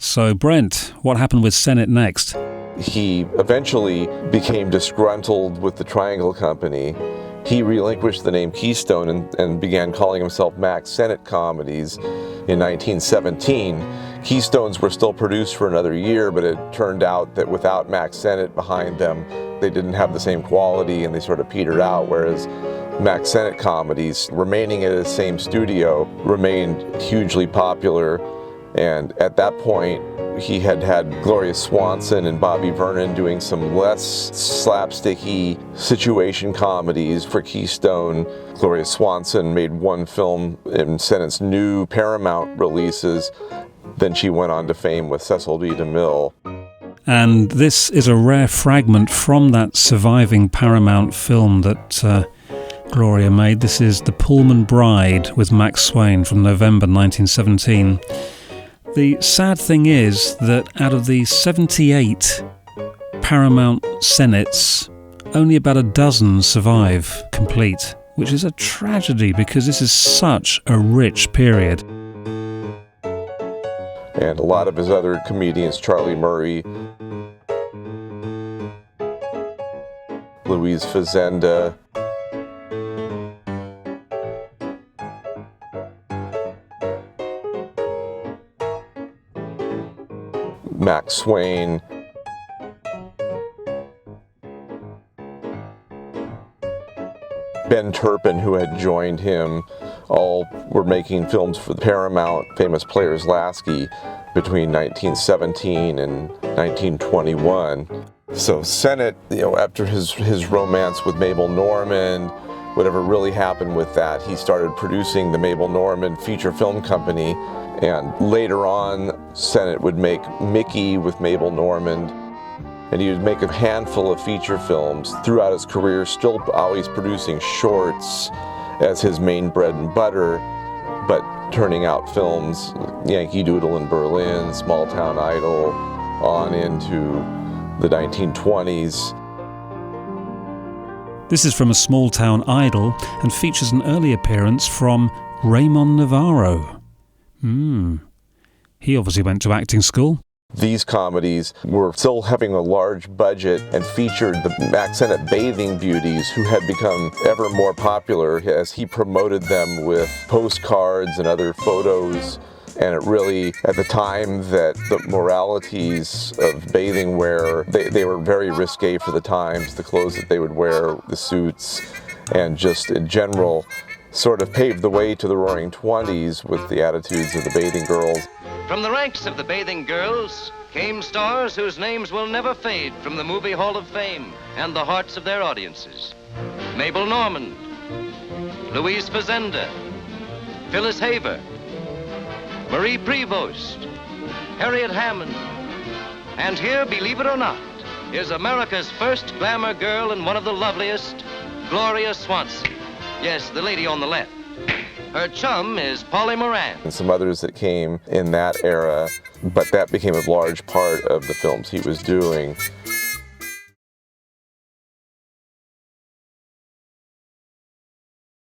So, Brent, what happened with Sennett next? He eventually became disgruntled with the Triangle Company. He relinquished the name Keystone and began calling himself Mack Sennett Comedies in 1917. Keystones were still produced for another year, but it turned out that without Mack Sennett behind them, they didn't have the same quality and they sort of petered out, whereas Mack Sennett Comedies, remaining at his same studio, remained hugely popular. And at that point, he had Gloria Swanson and Bobby Vernon doing some less slapsticky situation comedies for Keystone. Gloria Swanson made one film in Sennett's new Paramount releases. Then she went on to fame with Cecil B. DeMille. And this is a rare fragment from that surviving Paramount film that Gloria made. This is The Pullman Bride with Mack Swain from November 1917. The sad thing is that out of the 78 Paramount Sennetts, only about a dozen survive complete, which is a tragedy because this is such a rich period. And a lot of his other comedians, Charlie Murray, Louise Fazenda, Mack Swain, Ben Turpin, who had joined him, all were making films for the Paramount, famous Players Lasky, between 1917 and 1921. So Sennett, after his romance with Mabel Normand, whatever really happened with that, he started producing the Mabel Normand Feature Film Company. And later on, Sennett would make Mickey with Mabel Normand, and he would make a handful of feature films throughout his career, still always producing shorts as his main bread and butter, but turning out films, Yankee Doodle in Berlin, Small Town Idol, on into the 1920s. This is from A Small Town Idol and features an early appearance from Raymond Navarro. He obviously went to acting school. These comedies were still having a large budget and featured the Mack Sennett bathing beauties, who had become ever more popular as he promoted them with postcards and other photos. And it really, at the time that the moralities of bathing wear, they were very risque for the times, the clothes that they would wear, the suits, and just in general, sort of paved the way to the Roaring Twenties with the attitudes of the bathing girls. From the ranks of the bathing girls came stars whose names will never fade from the Movie Hall of Fame and the hearts of their audiences. Mabel Normand, Louise Fazenda, Phyllis Haver, Marie Prevost, Harriet Hammond, and here, believe it or not, is America's first glamour girl and one of the loveliest, Gloria Swanson. Yes, the lady on the left. Her chum is Polly Moran. And some others that came in that era, but that became a large part of the films he was doing.